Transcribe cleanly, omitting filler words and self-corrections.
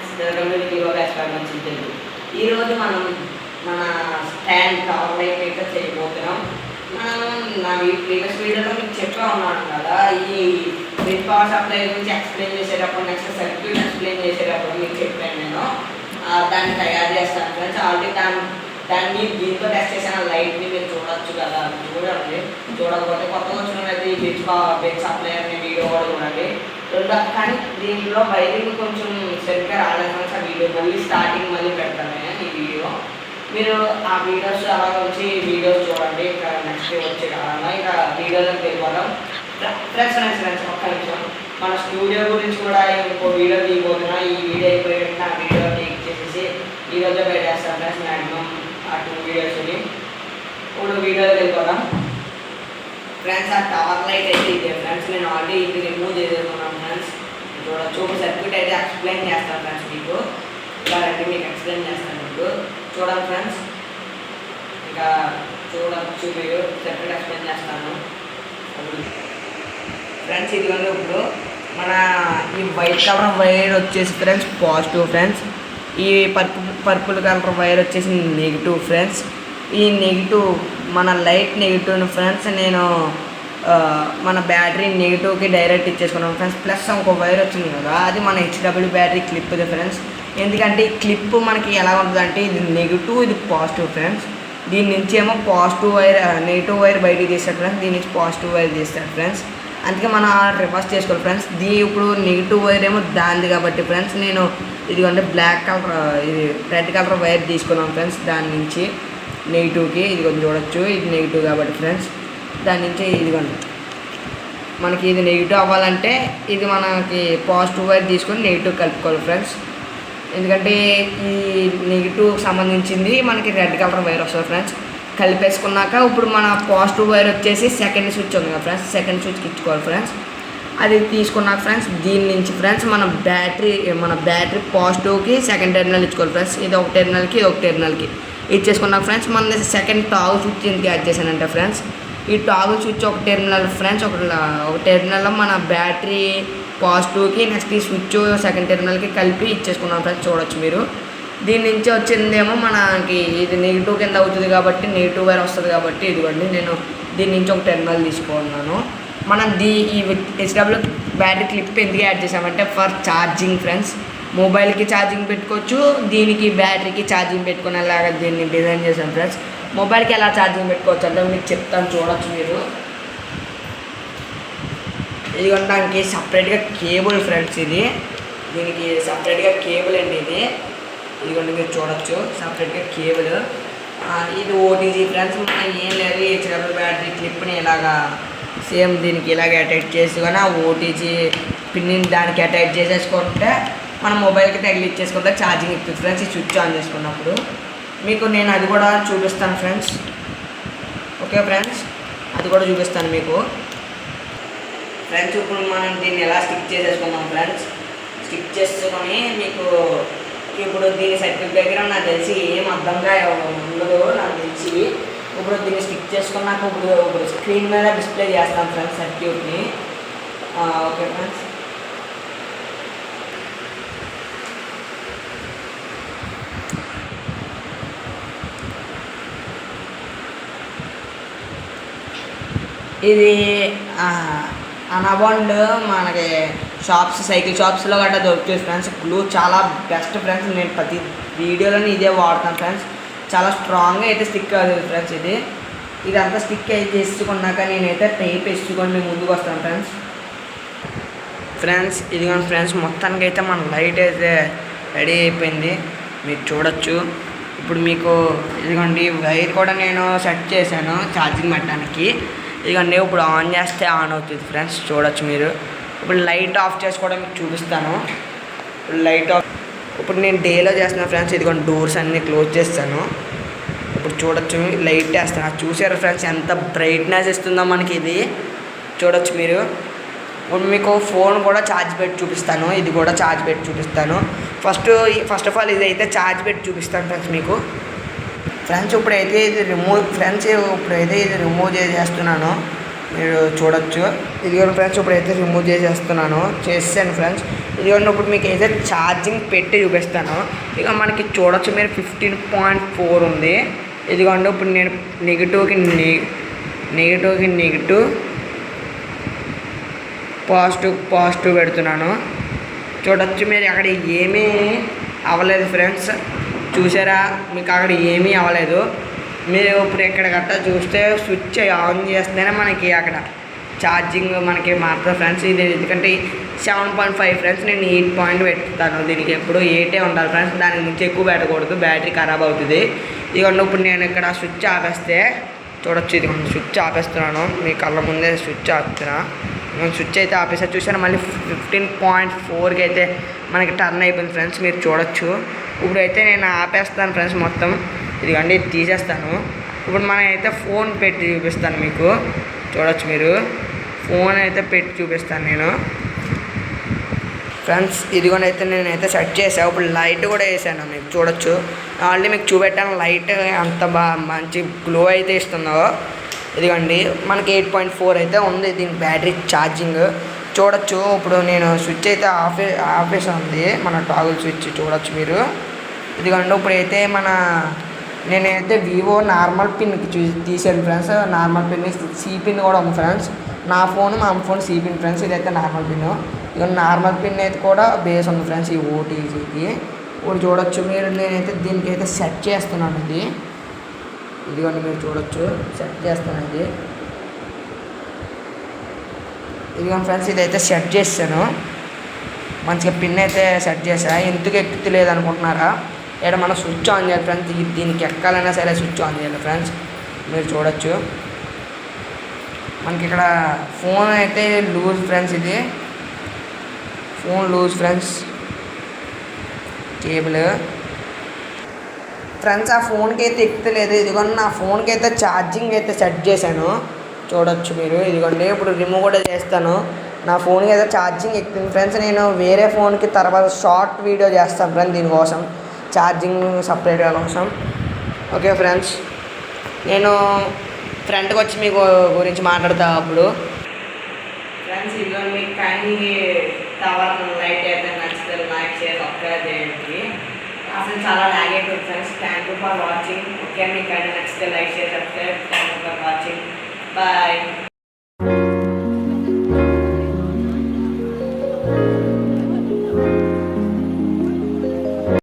Friends experiments. ఈరోజు మనం మన స్టాండ్ టవర్ లైట్ అయితే చేయబోతున్నాం. మనం నా ప్రీవియస్ వీడియోలో మీకు చెప్పా ఉన్నాను కదా, ఈ గ్రిడ్ పవర్ సప్లై గురించి ఎక్స్ప్లెయిన్ చేసేటప్పుడు, నెక్స్ట్ సర్క్యూట్ ఎక్స్ప్లెయిన్ చేసేటప్పుడు మీకు చెప్పాను నేను. దాన్ని తయారు చేస్తాను ఫ్రెండ్స్. ఆల్రెడీ దాన్ని దీంతో టెస్ట్ చేసిన లైట్ని మీరు చూడొచ్చు కదా, చూడండి. చూడకపోతే కొత్తగా వచ్చిన అయితే ఈ గ్రిడ్ సప్లై అనే వీడియో కూడా చూడండి. కానీ దీంట్లో వైరింగ్ కొంచెం సరిగ్గా రాలేదు. ఆ వీడియో మళ్ళీ స్టార్టింగ్ మళ్ళీ పెడతాను ఈ వీడియో. మీరు ఆ వీడియోస్ అలా వచ్చి వీడియోస్ చూడండి. ఇక నెక్స్ట్ వచ్చే కాలంలో ఇక వీడియోలోకి వెళ్ళిపోవడం. ఫ్రెండ్స్ ఒక్క నిమిషం, మన స్టూడియో గురించి కూడా ఇంకో వీడియో తీయబోతున్నా. ఈ వీడియో అయిపోయి ఆ వీడియో టేక్ చేసేసి ఈరోజు పెట్టేస్తాను ఫ్రెండ్స్. మ్యాక్సిమం ఆ 2 వీడియోస్ని. ఇప్పుడు వీడియోలోకి వెళ్ళిపోదాం ఫ్రెండ్స్. ఆ టవర్ లైట్ అయితే ఇదే ఫ్రెండ్స్. నేను ఆల్రెడీ ఇది రిమూవ్ చేసేసుకున్నాను ఫ్రెండ్స్. చూడొచ్చు. ఒక సర్క్యూట్ అయితే ఎక్స్ప్లెయిన్ చేస్తాను ఫ్రెండ్స్ మీకు. ఇలా రండి, మీకు ఎక్స్ప్లెయిన్ చేస్తాను మీకు. చూడండి ఫ్రెండ్స్, ఇంకా చూడవచ్చు మీరు. సర్క్యూట్ ఎక్స్ప్లెయిన్ చేస్తాను ఫ్రెండ్స్. ఇదిగోండి, ఇప్పుడు మన ఈ వైట్ కలర్ వైర్ వచ్చేసి ఫ్రెండ్స్ పాజిటివ్ ఫ్రెండ్స్. ఈ పర్పుల్ కలర్ వైర్ వచ్చేసి నెగిటివ్ ఫ్రెండ్స్. ఈ నెగిటివ్ మన లైట్ నెగిటివ్ ఫ్రెండ్స్. నేను మన బ్యాటరీ నెగిటివ్కి డైరెక్ట్ ఇచ్చేసుకున్నాను ఫ్రెండ్స్. ప్లస్ ఇంకో వైర్ వచ్చింది కదా, అది మన హెచ్డబ్ల్యూ బ్యాటరీ క్లిప్ ఫ్రెండ్స్. ఎందుకంటే ఈ క్లిప్ మనకి ఎలా ఉంటుందంటే, ఇది నెగిటివ్, ఇది పాజిటివ్ ఫ్రెండ్స్. దీని నుంచి ఏమో పాజిటివ్ వైర్, నెగిటివ్ వైర్ బయటికి తీస్తాడు ఫ్రెండ్స్. దీని నుంచి పాజిటివ్ వైర్ తీస్తాడు ఫ్రెండ్స్. అందుకే మనం రివర్స్ చేసుకోవాలి ఫ్రెండ్స్. ఇప్పుడు నెగిటివ్ వైర్ ఏమో దానిది కాబట్టి ఫ్రెండ్స్, నేను ఇదిగోండి బ్లాక్ కలర్, ఇది రెడ్ కలర్ వైర్ తీసుకున్నాను ఫ్రెండ్స్. దాని నుంచి నెగిటివ్కి ఇది కొంచెం చూడొచ్చు. ఇది నెగిటివ్ కాబట్టి ఫ్రెండ్స్, దాని నుంచి ఇదిగోండి మనకి ఇది నెగిటివ్ అవ్వాలంటే ఇది మనకి పాజిటివ్ వైర్ తీసుకొని నెగిటివ్ కలుపుకోవాలి ఫ్రెండ్స్. ఎందుకంటే ఈ నెగిటివ్కి సంబంధించింది మనకి రెడ్ కలర్ వైర్ వస్తుంది ఫ్రెండ్స్. కలిపేసుకున్నాక ఇప్పుడు మన పాజిటివ్ వైర్ వచ్చేసి సెకండ్ స్విచ్ ఉంది కదా ఫ్రెండ్స్, సెకండ్ స్విచ్కి ఇచ్చుకోవాలి ఫ్రెండ్స్. అది తీసుకున్నాక ఫ్రెండ్స్, దీని నుంచి ఫ్రెండ్స్ మన బ్యాటరీ పాజిటివ్కి సెకండ్ టెర్మినల్ ఇచ్చుకోవాలి ఫ్రెండ్స్. ఇది ఒక టెర్మినల్కి, ఇది ఒక టెర్మినల్కి ఇచ్చేసుకున్నాక ఫ్రెండ్స్, మన సెకండ్ టాగ్ స్విచ్ ఎందుకు యాడ్ చేశానంటే ఫ్రెండ్స్, ఈ టాగ్ స్విచ్ ఒక టెర్మినల్ ఫ్రెండ్స్. ఒక టెర్మినల్లో మన బ్యాటరీ పాజిటివ్కి, నెక్స్ట్ ఈ స్విచ్ సెకండ్ టెర్మినల్కి కలిపి ఇచ్చేసుకున్నాం ఫ్రెండ్స్. చూడొచ్చు మీరు. దీని నుంచి వచ్చిందేమో మనకి ఇది నెగిటివ్ కింద అవుతుంది కాబట్టి, నెగిటివ్ వైర్ వస్తుంది కాబట్టి, ఇదిగోండి నేను దీని నుంచి ఒక టెర్మినల్ తీసుకున్నాను. మనం ఈ హెచ్డబ్ల్యూ బ్యాటరీ క్లిప్ ఎందుకు యాడ్ చేసామంటే, ఫర్ ఛార్జింగ్ ఫ్రెండ్స్. మొబైల్కి ఛార్జింగ్ పెట్టుకోవచ్చు, దీనికి బ్యాటరీకి ఛార్జింగ్ పెట్టుకునేలాగా దీన్ని డిజైన్ చేసాం ఫ్రెండ్స్. మొబైల్కి ఎలా ఛార్జింగ్ పెట్టుకోవచ్చు అంటే మీకు చెప్తాను, చూడొచ్చు మీరు. ఇది కొనడానికి సపరేట్గా కేబుల్ ఫ్రెండ్స్. దీనికి సపరేట్గా కేబుల్ అండి ఇది. ఇదిగోండి మీరు చూడొచ్చు, సపరేట్గా కేబుల్. ఇది ఓటీజీ ఫ్రెండ్స్. ఏం లేదు, హెచ్డబ్ల్యూ బ్యాటరీ క్లిప్ని ఇలాగా సేమ్ దీనికి ఇలాగ అటాచ్ చేసుకొని ఆ ఓటీజీ పిన్ని దానికి అటాచ్ చేసేసుకుంటే మన మొబైల్కి తగిలిచ్చేసుకుంటే ఛార్జింగ్ ఎక్కుతుంది ఫ్రెండ్స్. ఈ స్విచ్ ఆన్ చేసుకున్నప్పుడు మీకు నేను అది కూడా చూపిస్తాను ఫ్రెండ్స్. ఓకే ఫ్రెండ్స్, అది కూడా చూపిస్తాను మీకు ఫ్రెండ్స్. ఇప్పుడు మనం దీన్ని ఎలా స్టిక్ చేసేసుకున్నాం ఫ్రెండ్స్. స్టిక్ చేసుకొని మీకు ఇప్పుడు దీని సర్క్యూట్ దగ్గర నాకు తెలిసి ఏం అర్థంగా ఉండదు నాకు తెలిసి. ఇప్పుడు దీన్ని స్టిక్ చేసుకున్నాక ఇప్పుడు స్క్రీన్ మీద డిస్ప్లే చేస్తాం ఫ్రెండ్స్ సర్క్యూట్ని. ఓకే ఫ్రెండ్స్, ఇది అనబాండ్ మనకి సైకిల్ షాప్స్లో గట్రా దొరుకుతుంది ఫ్రెండ్స్. గ్లూ చాలా బెస్ట్ ఫ్రెండ్స్. నేను ప్రతి వీడియోలోని ఇదే వాడతాను ఫ్రెండ్స్. చాలా స్ట్రాంగ్గా అయితే స్టిక్ అవుతుంది ఫ్రెండ్స్. ఇదంతా స్టిక్ అయితే చేసుకున్నాక నేనైతే టేప్ వేసుకొని మేము ముందుకు వస్తాను ఫ్రెండ్స్. ఇదిగోండి ఫ్రెండ్స్, మొత్తానికి అయితే మన లైట్ అయితే రెడీ అయిపోయింది, మీరు చూడొచ్చు. ఇప్పుడు మీకు ఇదిగోండి వైర్ కూడా నేను సెట్ చేశాను ఛార్జింగ్ పెట్టడానికి. ఇదిగోండి ఇప్పుడు ఆన్ చేస్తే ఆన్ అవుతుంది ఫ్రెండ్స్. చూడొచ్చు మీరు. ఇప్పుడు లైట్ ఆఫ్ చేసుకోవడం మీకు చూపిస్తాను. ఇప్పుడు నేను డేలో చేస్తున్నాను ఫ్రెండ్స్. ఇదిగోండి డోర్స్ అన్నీ క్లోజ్ చేస్తాను. ఇప్పుడు చూడొచ్చు, లైట్ వేస్తాను. చూసారు ఫ్రెండ్స్ ఎంత బ్రైట్నెస్ ఇస్తుందో మనకి ఇది. చూడొచ్చు మీరు. ఇప్పుడు మీకు ఫోన్ కూడా ఛార్జ్ పెట్టి చూపిస్తాను. ఇది కూడా ఛార్జ్ పెట్టి చూపిస్తాను. ఫస్ట్ ఆఫ్ ఆల్ ఇది అయితే ఛార్జ్ పెట్టి చూపిస్తాను ఫ్రెండ్స్ మీకు. ఫ్రెండ్స్ ఇప్పుడైతే ఇది రిమూవ్ చేసేస్తున్నాను. మీరు చూడొచ్చు. ఇదిగోండి ఫ్రెండ్స్, ఇప్పుడైతే రిమూవ్ చేసాను ఫ్రెండ్స్. ఇదిగోండి ఇప్పుడు మీకు అయితే ఛార్జింగ్ పెట్టి చూపిస్తాను. ఇక మనకి చూడొచ్చు మీరు 15.4 ఉంది. ఇదిగోండి ఇప్పుడు నేను నెగిటివ్కి నెగిటివ్, పాజిటివ్ పెడుతున్నాను. చూడొచ్చు మీరు అక్కడ ఏమీ అవ్వలేదు ఫ్రెండ్స్. చూసారా, మీకు అక్కడ ఏమీ అవ్వలేదు. మీరు ఇప్పుడు ఇక్కడ గట్టా చూస్తే స్విచ్ ఆన్ చేస్తేనే మనకి అక్కడ ఛార్జింగ్ మనకి మారుతుంది ఫ్రెండ్స్. ఇది ఎందుకంటే 7.5 ఫ్రెండ్స్, నేను 8 పెడతాను. దీనికి ఎప్పుడు 8 ఉండాలి ఫ్రెండ్స్, దానికి ముందు ఎక్కువ పెట్టకూడదు, బ్యాటరీ ఖరాబ్ అవుతుంది. ఇదిగోండి ఇప్పుడు నేను ఇక్కడ స్విచ్ ఆపేస్తే చూడొచ్చు. ఇది స్విచ్ ఆపేస్తున్నాను, మీ కళ్ళ ముందే స్విచ్ ఆపుతున్నాను. స్విచ్ అయితే ఆపేసారు. చూసారా, మళ్ళీ 15.4కి అయితే మనకి టర్న్ అయిపోయింది ఫ్రెండ్స్, మీరు చూడొచ్చు. ఇప్పుడైతే నేను ఆపేస్తాను ఫ్రెండ్స్ మొత్తం. ఇదిగోండి ఇది తీసేస్తాను. ఇప్పుడు మనం అయితే ఫోన్ పెట్టి చూపిస్తాను మీకు. చూడొచ్చు మీరు, ఫోన్ అయితే పెట్టి చూపిస్తాను నేను ఫ్రెండ్స్. ఇదిగోండి అయితే నేనైతే సెట్ చేసాను. ఇప్పుడు లైట్ కూడా వేసాను, మీకు చూడొచ్చు. ఆల్రెడీ మీకు చూపెట్టాను లైట్ అంత మంచి గ్లో అయితే ఇస్తుందో. ఇదిగోండి మనకి 8.4 అయితే ఉంది దీని బ్యాటరీ ఛార్జింగ్. చూడొచ్చు ఇప్పుడు నేను స్విచ్ అయితే ఆపేసి ఉంది, మన టాగుల్ స్విచ్ చూడొచ్చు మీరు. ఇదిగోండి ఇప్పుడైతే నేనైతే వివో నార్మల్ పిన్కి తీసాను friends. Normal pin, C pin కూడా ఉంది ఫ్రెండ్స్. నా ఫోన్ మా అమ్మ ఫోన్ సి పిన్ ఫ్రెండ్స్, ఇదైతే నార్మల్ పిన్. ఇక నార్మల్ పిన్ అయితే కూడా బేస్ ఉంది ఫ్రెండ్స్ ఈ ఓటీజీకి. ఇప్పుడు చూడొచ్చు మీరు, నేనైతే దీనికైతే సెట్ చేస్తున్నాను. ఇదిగోండి మీరు చూడొచ్చు, సెట్ చేస్తాను. ఇదిగోండి ఫ్రెండ్స్, ఇదైతే సెట్ చేశాను మంచిగా. పిన్ అయితే సెట్ చేసా. ఎందుకు ఎక్కుతలేదు అనుకుంటున్నారా? ఇక్కడ మనం స్విచ్ ఆన్ చేయాలి ఫ్రెండ్స్. దీనికి ఎక్కాలైనా సరే స్విచ్ ఆన్ చేయాలి ఫ్రెండ్స్, మీరు చూడొచ్చు. మనకి ఇక్కడ ఫోన్ అయితే లూజ్ ఫ్రెండ్స్, ఇది phone loose friends, cable friends. ఆ ఫోన్కి అయితే ఎక్కుతలేదు. ఇదిగోండి నా ఫోన్కి అయితే ఛార్జింగ్ అయితే సెట్ చేశాను, చూడొచ్చు మీరు. ఇదిగోండి ఇప్పుడు రిమూవ్ కూడా చేస్తాను. నా ఫోన్కి అయితే ఛార్జింగ్ ఎక్కుతుంది ఫ్రెండ్స్. నేను వేరే ఫోన్కి తర్వాత షార్ట్ వీడియో చేస్తాను ఫ్రెండ్స్, దీనికోసం ఛార్జింగ్ సపరేట్గా కోసం. ఓకే ఫ్రెండ్స్, నేను ఫ్రంట్కి వచ్చి మీకు గురించి మాట్లాడతా అప్పుడు. ఫ్రెండ్స్ ఇదిగో మీకు కానీ కావాలని లైక్ అయితే నచ్చితే లైక్ చేసి సబ్స్క్రైబ్ చేయండి. అసలు చాలా లాగ్ అయిపోతుంది friends. Thank you for watching. Okay, మీకు కానీ నచ్చితే లైక్ చేసి subscribe. Thank you for watching. Bye.